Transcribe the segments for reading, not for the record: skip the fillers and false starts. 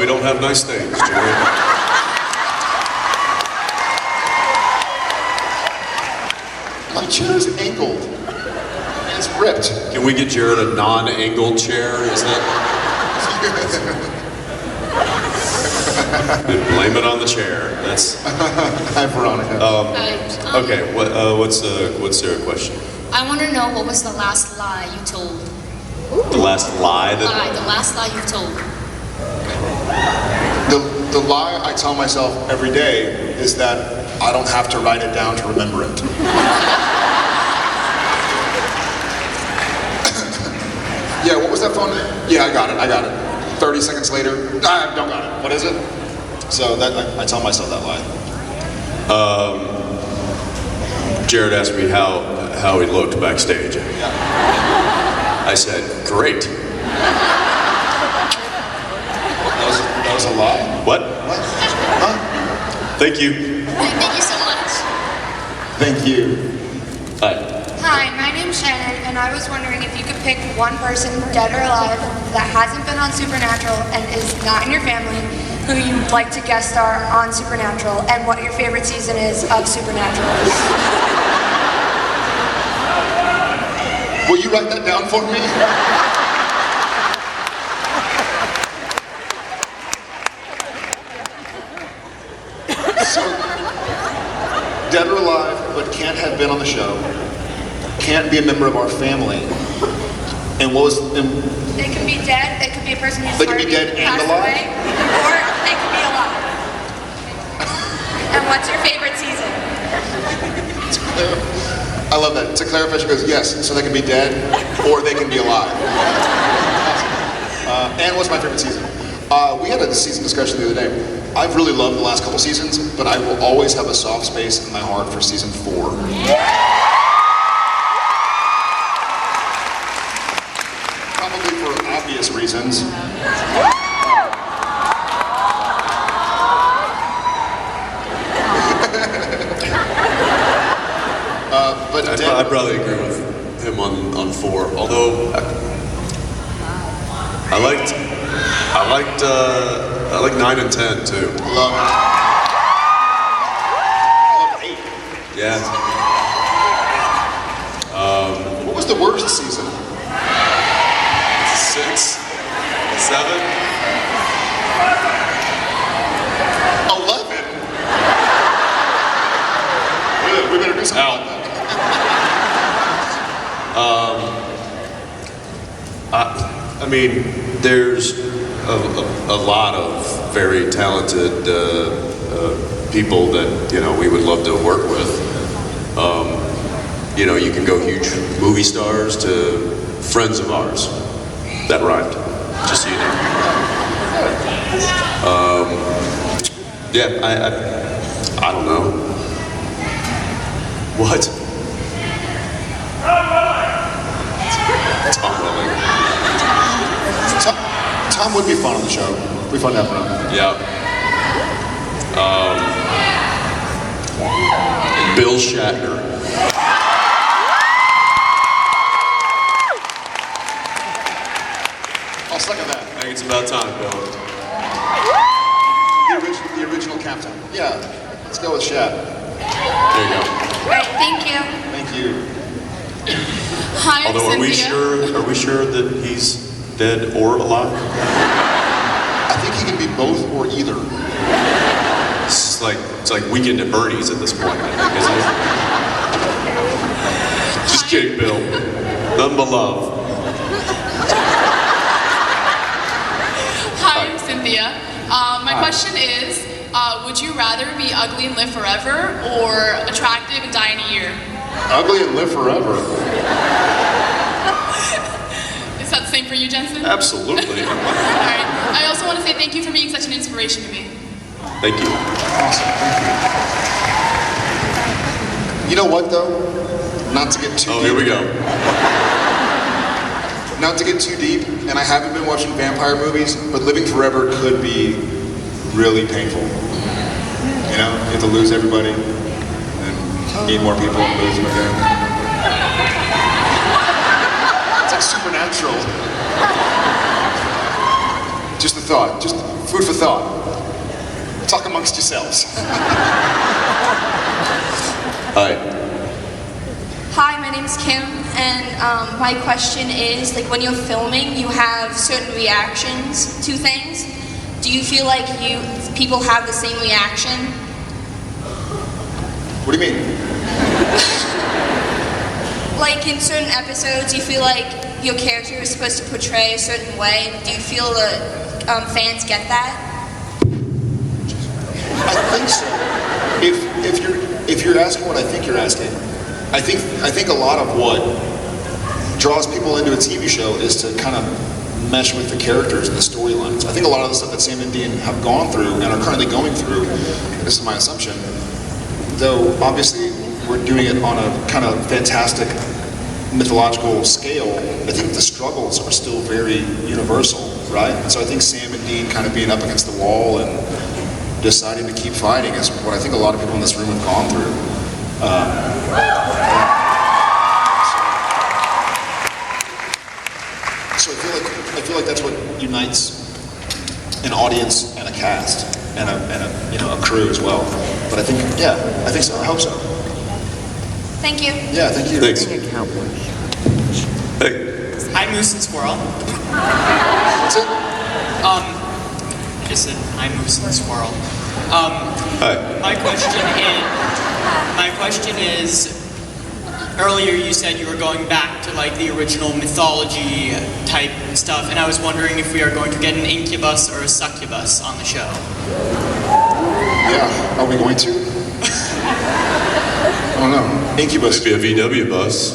we don't have nice things, Jared. My chair is angled. It's ripped. Can we get Jared a non-angled chair? Is that? Blame it on the chair. That's. Hi, Veronica. Okay. What's the question? I want to know what was the last lie you told. The last lie that. The last lie you told. The lie I tell myself every day is that I don't have to write it down to remember it. Yeah, what was that phone? Yeah, I got it. 30 seconds later, I don't got it. What is it? So that I tell myself that lie. Jared asked me how he looked backstage. Yeah. I said, great. That was a lie? What? Huh? Thank you. Thank you so much. Thank you. Hi. Hi, my name's Shannon, and I was wondering if you could pick one person, dead or alive, that hasn't been on Supernatural and is not in your family, who you'd like to guest star on Supernatural, and what your favorite season is of Supernatural. Will you write that down for me? So, dead or alive, but can't have been on the show, can't be a member of our family, and what was... They could be dead, they could be a person who's They could be dead and passed alive? away, or they could be alive. And what's your favorite season? I love that. To clarify, she goes, yes, so they can be dead, or they can be alive. And what's my favorite season? We had a season discussion the other day. I've really loved the last couple seasons, but I will always have a soft space in my heart for season 4. Probably for obvious reasons. But I'd probably agree with him on 4. Although I like 9 and 10 too. Love 8. Yeah. What was the worst season? 6, 7. 11. We better do something about that. I mean, there's a lot of very talented people that we would love to work with. You can go huge movie stars to friends of ours. That rhymed. Just so you know. I don't know. What? Tom Welling. Tom would be fun on the show. It'd be fun to have him. Yeah. Bill Shatner. I'll second that. I think it's about time, Bill. The original captain. Yeah, let's go with Shat. There you go. Great, thank you. Thank you. Hi, I'm Although, are we Cynthia. sure that he's dead or alive? I think he can be both or either. It's like Weekend at Bernie's at this point, I think, isn't it? Just kidding, Bill. Nothing but love. Hi, I'm Cynthia. My question is, would you rather be ugly and live forever, or attractive and die in a year? Ugly and live forever. Is that the same for you, Jensen? Absolutely. All right. I also want to say thank you for being such an inspiration to me. Thank you. Awesome. Thank you. You know what, though? Not to get too deep. Here we go. Not to get too deep, and I haven't been watching vampire movies, but living forever could be really painful. You know, you have to lose everybody, and meet more people and lose them again. It's like Supernatural. Just a thought. Just food for thought. Talk amongst yourselves. Hi. Hi, my name's Kim, and my question is, like, when you're filming, you have certain reactions to things. Do you feel like people have the same reaction? What do you mean? Like, in certain episodes, you feel like your character is supposed to portray a certain way. Do you feel that fans get that? I think so. If you're asking what I think you're asking, I think a lot of what draws people into a TV show is to kind of mesh with the characters and the storylines. I think a lot of the stuff that Sam and Dean have gone through and are currently going through, this is my assumption, though obviously we're doing it on a kind of fantastic mythological scale, I think the struggles are still very universal, right? And so I think Sam and Dean kind of being up against the wall and deciding to keep fighting is what I think a lot of people in this room have gone through. So I feel like that's what unites an audience and a cast and a crew as well. But I think so. I hope so. Thank you. Yeah, thank you. Thanks. Hey. Hi, Moose and Squirrel. What's it? I just said hi, Moose and Squirrel. Hi. My question is, earlier you said you were going back to like the original mythology type stuff, and I was wondering if we are going to get an incubus or a succubus on the show. Yeah, are we going to? I don't know. Incubus. Must be a VW bus.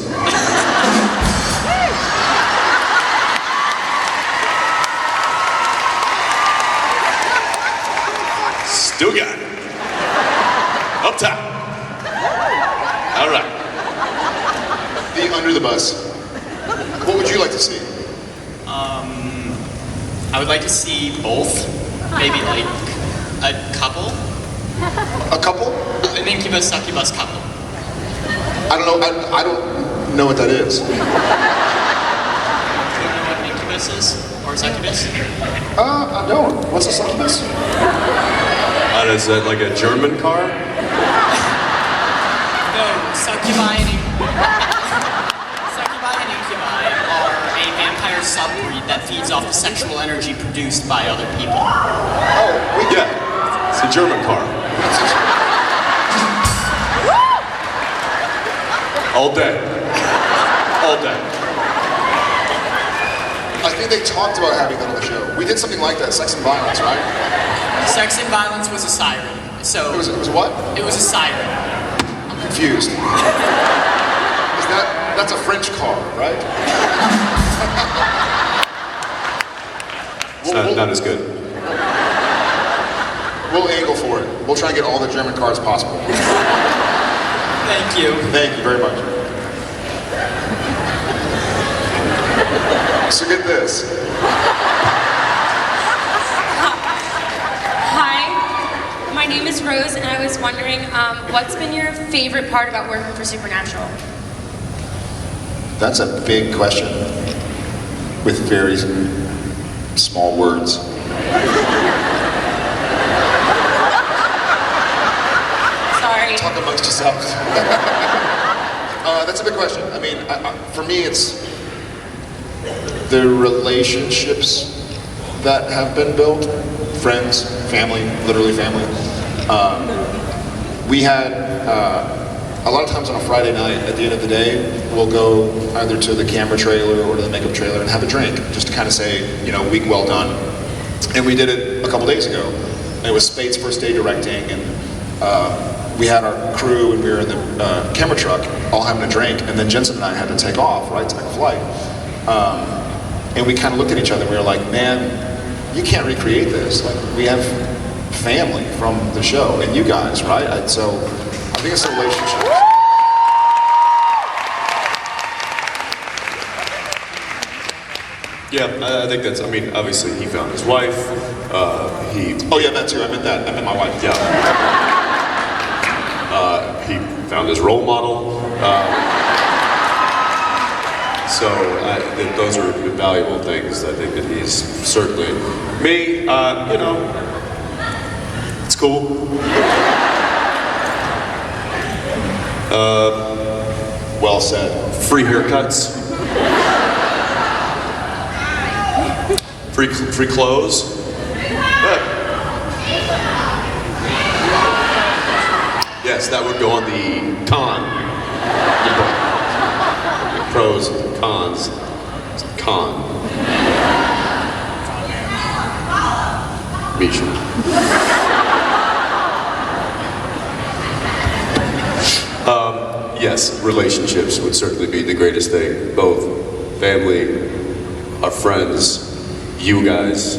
Still got it. Up top. All right. The under the bus. What would you like to see? I would like to see both. Maybe like a couple. A couple? An incubus succubus couple. I don't know. I don't know what that is. Do you know what an incubus is? Or a succubus? I don't. What's a succubus? Is that like a German car? No, succubi and incubi are a vampire subbreed that feeds off the sexual energy produced by other people. Oh, Yeah. It's a German car. All day. All day. I think they talked about having that on the show. We did something like that, Sex and Violence, right? Sex and Violence was a siren. So It was what? it was a siren. I'm confused. That's a French car, right? It's not as good. We'll angle for it. We'll try and get all the German cars possible. Thank you. Thank you very much. So get this. Hi, my name is Rose, and I was wondering, what's been your favorite part about working for Supernatural? That's a big question with very small words. Sorry. Talk amongst yourselves. That's a big question. I mean, for me, it's the relationships that have been built, friends, family, literally family. We had, a lot of times on a Friday night, at the end of the day, we'll go either to the camera trailer or to the makeup trailer and have a drink, just to kind of say, week well done. And we did it a couple days ago. And it was Spade's first day directing, and we had our crew, and we were in the camera truck, all having a drink, and then Jensen and I had to take off, right, to make a flight. And we kind of looked at each other, and we were like, man, you can't recreate this. Like, we have family from the show, and you guys, right? So I think it's a relationship. Yeah, I think that's, obviously he found his wife. Oh yeah, that too. I meant my wife. Yeah. He found his role model. So those are valuable things. I think that he's certainly me. It's cool. Well said. Free haircuts. Free clothes. Yes, that would go on the con. Pros, cons. Con. Misha. Yes, relationships would certainly be the greatest thing. Both family, our friends, you guys.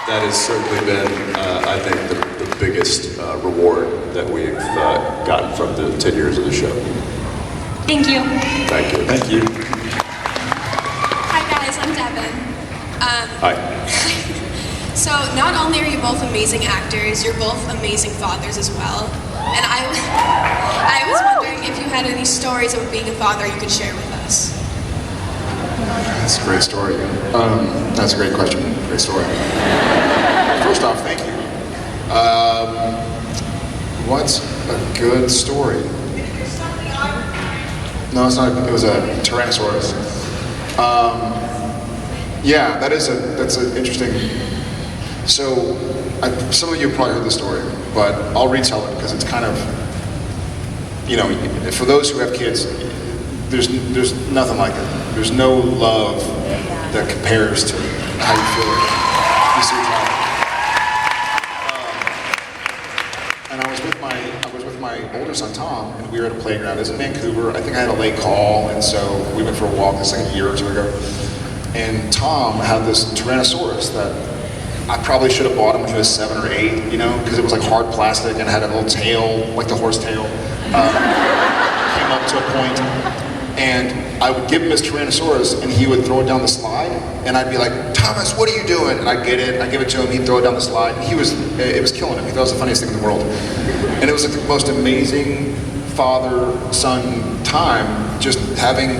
That has certainly been, I think, the biggest reward that we've gotten from the 10 years of the show. Thank you. Thank you. Thank you. Hi guys, I'm Devin. Hi. So not only are you both amazing actors, you're both amazing fathers as well. And I was wondering if you had any stories of being a father you could share with us. That's a great story. That's a great question. Great story. First off, thank you. What's a good story? No, it's not. It was a Tyrannosaurus. Yeah, that's an interesting. So, some of you have probably heard the story, but I'll retell it because it's kind of, for those who have kids, there's nothing like it. There's no love that compares to how you feel it. You see your child. And I was with my older son Tom, and we were at a playground. It was in Vancouver. I think I had a late call, and so we went for a walk. This like a year or two ago. And Tom had this Tyrannosaurus that I probably should have bought him when he was 7 or 8, because it was like hard plastic and had a little tail, like the horse tail. Came up to a point, and I would give him his Tyrannosaurus, and he would throw it down the slide, and I'd be like, Thomas, what are you doing? And I'd get it, I'd give it to him, he'd throw it down the slide, and it was killing him. He thought it was the funniest thing in the world. And it was like the most amazing father-son time, just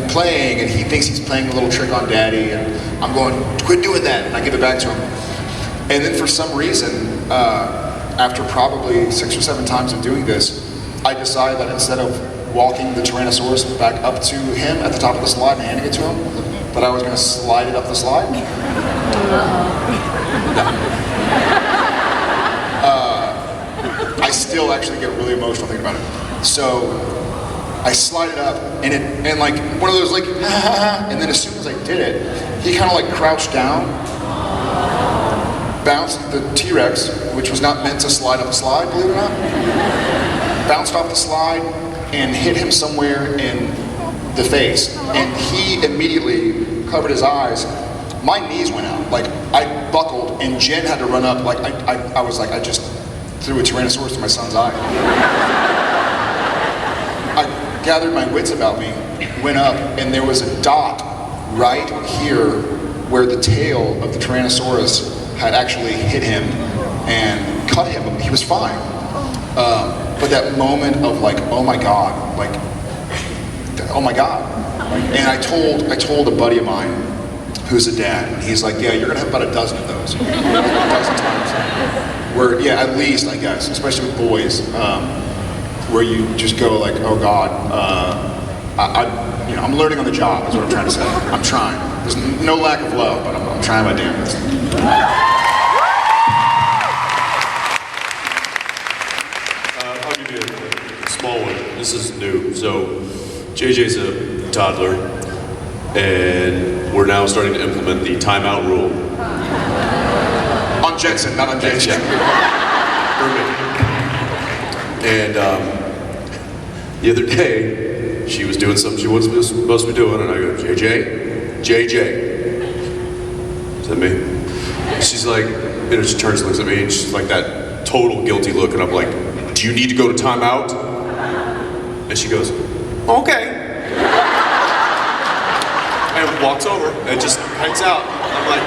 playing, and he thinks he's playing a little trick on daddy, and I'm going, quit doing that, and I give it back to him. And then for some reason, after probably 6 or 7 times of doing this, I decided that instead of walking the Tyrannosaurus back up to him at the top of the slide and handing it to him, that I was going to slide it up the slide. I still actually get really emotional thinking about it. So I slide it up, and like one of those like, and then as soon as I did it, he kind of like crouched down, bounced the T-Rex, which was not meant to slide up a slide, believe it or not, bounced off the slide and hit him somewhere in the face. And he immediately covered his eyes. My knees went out. Like, I buckled, and Jen had to run up. Like, I was like, I just threw a Tyrannosaurus to my son's eye. I gathered my wits about me, went up, and there was a dot right here where the tail of the Tyrannosaurus had actually hit him and cut him. He was fine. But that moment of like, oh my God, like, oh my God. And I told a buddy of mine who's a dad, and he's like, yeah, you're gonna have about a dozen of those. A dozen times. Where, yeah, at least, I guess, especially with boys, where you just go like, oh God, I'm learning on the job is what I'm trying to say. I'm trying. There's no lack of love, but I'm trying my damn best. I'll give you a small one. This is new. So, JJ's a toddler, and we're now starting to implement the timeout rule. On Jensen, not on JJ. And the other day, she was doing something she wasn't supposed to be doing, and I go, JJ, is that me? She's like, she turns and looks at me, and she's like that total guilty look, and I'm like, do you need to go to timeout? And she goes, okay. And walks over and just hangs out. I'm like,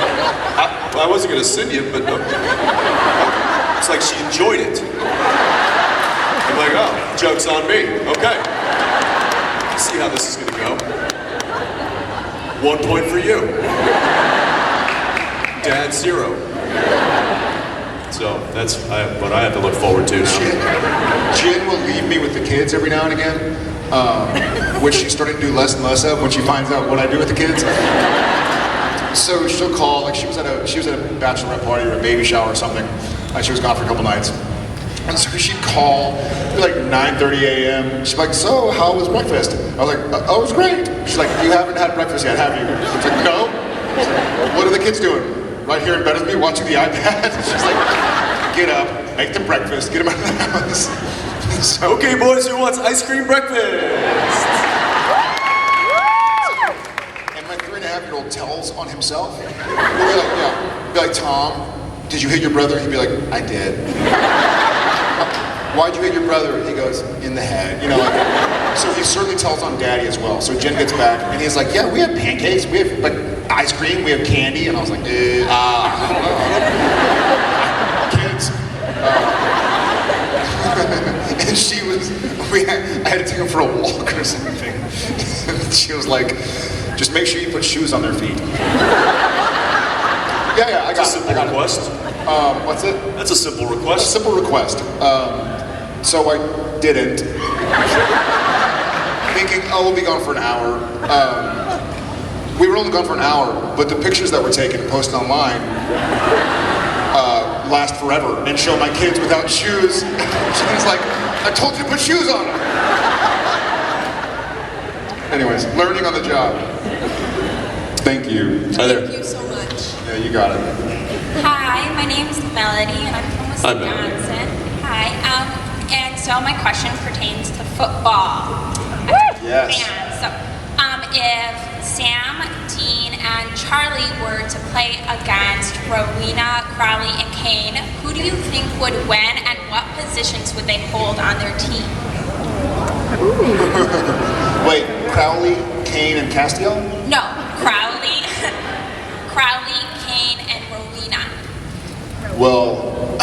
I wasn't gonna send you, but it's like she enjoyed it. I'm like, oh, joke's on me, okay. See how this is gonna go. 1 point for you. Dad, 0. So that's what I have to look forward to now. Jen will leave me with the kids every now and again, which she's starting to do less and less of when she finds out what I do with the kids. So she'll call, like she was at a bachelorette party or a baby shower or something. She was gone for a couple nights. And so she'd call, it'd be like 9:30 a.m. She's like, so how was breakfast? I was like, oh, it was great. She's like, you haven't had breakfast yet, have you? I was like, no. She's like, what are the kids doing? Right here in bed with me, watching the iPad? She's like, get up, make them breakfast, get them out of the house. So, Okay, boys, who wants ice cream breakfast? and my 3.5-year-old tells on himself. He'll be like, yeah. He'll be like, Tom, did you hit your brother? He'd be like, I did. Why'd you hit your brother? He goes, in the head. You know, like, so he certainly tells on Daddy as well. So Jen gets back, and he's like, yeah, we have pancakes, we have like ice cream, we have candy, and I was like, I don't know. Kids. And she was, I had to take him for a walk or something. She was like, just make sure you put shoes on their feet. Yeah, I got it. I got request. What's it? That's a simple A request. simple request. So I didn't. Thinking, oh, we'll be gone for an hour. We were only gone for an hour, but the pictures that were taken and posted online last forever and show my kids without shoes. She's like, I told you to put shoes on. Anyways, learning on the job. Thank you. Hi there. Thank you so much. Yeah, you got it. Hi, my name's Melody, and I'm from Hi, Melody. Wisconsin. Hi, and so my question pertains to football. Yes. And so, if Sam, Dean, and Charlie were to play against Rowena, Crowley, and Kane, who do you think would win, and what positions would they hold on their team? Wait, Crowley, Kane, and Castiel? No, Crowley, Kane, and Rowena. Well,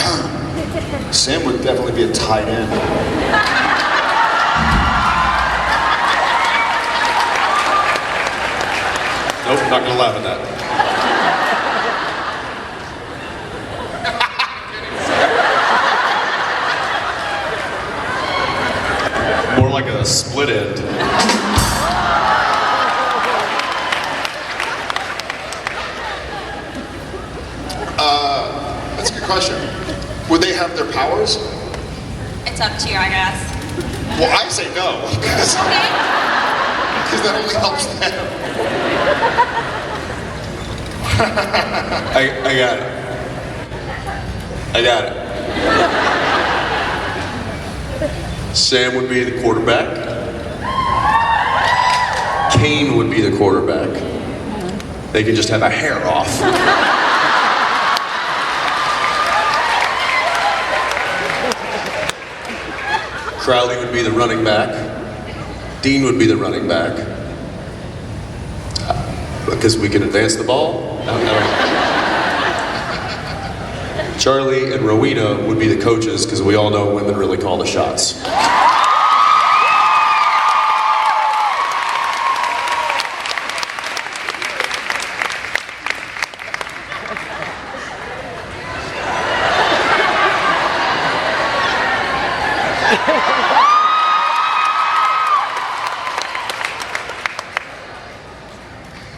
Sam would definitely be a tight end. Nope, not gonna laugh at that. More like a split end. That's a good question. Would they have their powers? It's up to you, I guess. Well, I say no, because Okay. that only helps them. I got it. Sam would be the quarterback. Kane would be the quarterback. They could just have a hair off. Crowley would be the running back. Dean would be the running back. Because we can advance the ball. No. Charlie and Rowena would be the coaches because we all know women really call the shots.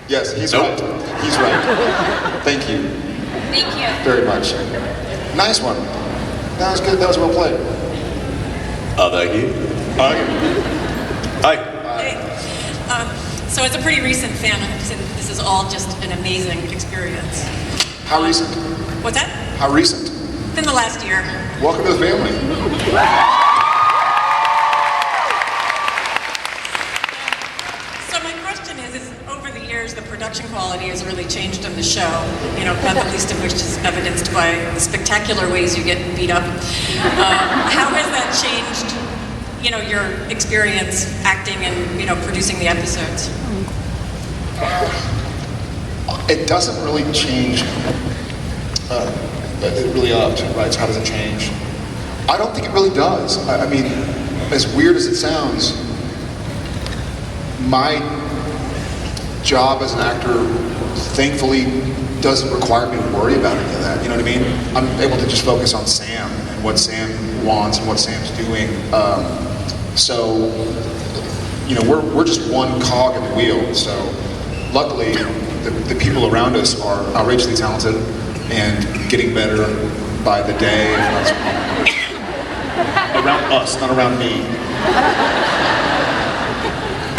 Yes, he's Nope. right. He's right. Thank you Thank you. very much. Nice one. That was good. That was well played. Thank you. Hi. So it's a pretty recent fan, and this is all just an amazing experience. How recent? What's that? How recent? Within the last year. Welcome to the family. So my question is over the years, the production quality has really changed on the show, you know, not the least of which is evidenced by the spectacular ways you get beat up. How has that changed, you know, your experience acting and, you know, producing the episodes? It doesn't really change. It really right? So how does it change? I don't think it really does. I mean, as weird as it sounds, my job as an actor, thankfully, doesn't require me to worry about any of that. You know what I mean? I'm able to just focus on Sam and what Sam wants and what Sam's doing. So, you know, we're just one cog in the wheel. So, luckily, the people around us are outrageously talented and getting better by the day. Around us, not around me.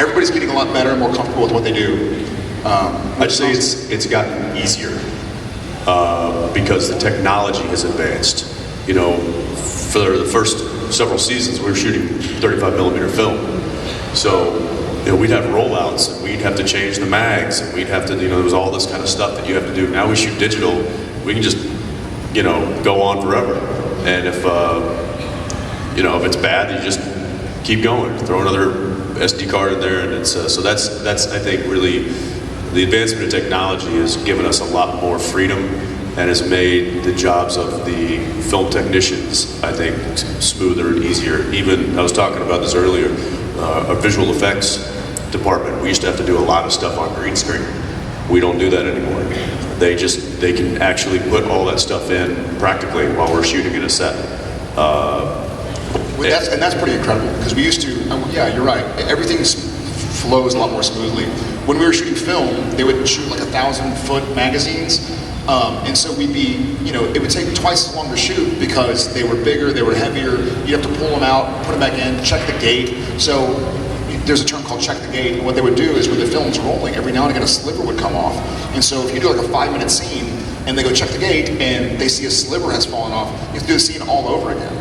Everybody's getting a lot better and more comfortable with what they do. I'd say it's gotten easier because the technology has advanced. You know, for the first several seasons, we were shooting 35 millimeter film. So, you know, we'd have rollouts and we'd have to change the mags and we'd have to, you know, there was all this kind of stuff that you have to do. Now we shoot digital, we can just, you know, go on forever. And if, you know, if it's bad, you just keep going, throw another SD card in there, and it's so that's I think really the advancement of technology has given us a lot more freedom and has made the jobs of the film technicians, I think, smoother and easier. Even I was talking about this earlier, our visual effects department, we used to have to do a lot of stuff on green screen. We don't do that anymore. They can actually put all that stuff in practically while we're shooting in a set. That's pretty incredible, because we used to, yeah, you're right, everything flows a lot more smoothly. When we were shooting film, they would shoot like 1,000-foot magazines, and so we'd be, you know, it would take twice as long to shoot because they were bigger, they were heavier, you'd have to pull them out, put them back in, check the gate. So there's a term called check the gate, and what they would do is when the film's rolling, every now and again a sliver would come off. And so if you do like a 5-minute scene, and they go check the gate, and they see a sliver has fallen off, you have to do the scene all over again.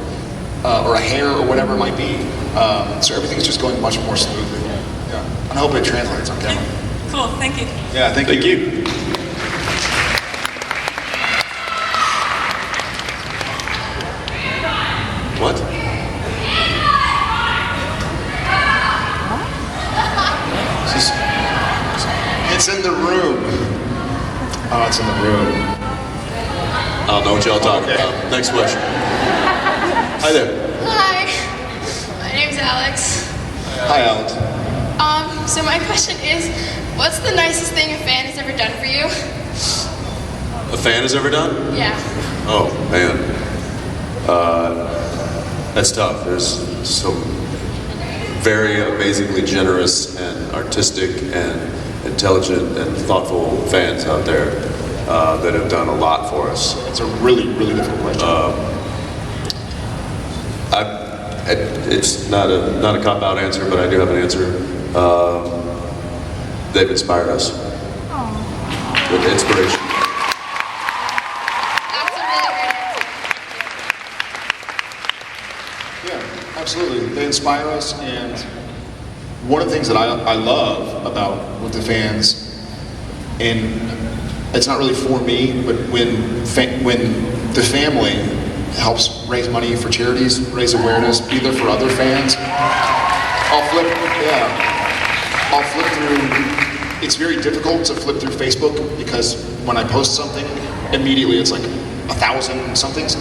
Or a hair, or whatever it might be. So everything's just going much more smoothly. Yeah. And I hope it translates on camera. Cool, thank you. Yeah, thank you. What? It's in the room. Oh, it's in the room. I don't know what y'all talking about. Next question. Hi there. Hi, my name's Alex. Hi, Alex. So my question is, what's the nicest thing a fan has ever done for you? A fan has ever done? Yeah. Oh, man. That's tough. There's some very amazingly generous and artistic and intelligent and thoughtful fans out there that have done a lot for us. It's a really, really difficult question. It's not a cop-out answer, but I do have an answer. They've inspired us with inspiration. That's a really great answer. Yeah, absolutely. They inspire us, and one of the things that I love about with the fans, and it's not really for me, but when the family helps raise money for charities, raise awareness, be there for other fans, I'll flip through. It's very difficult to flip through Facebook because when I post something, immediately it's like 1,000 somethings.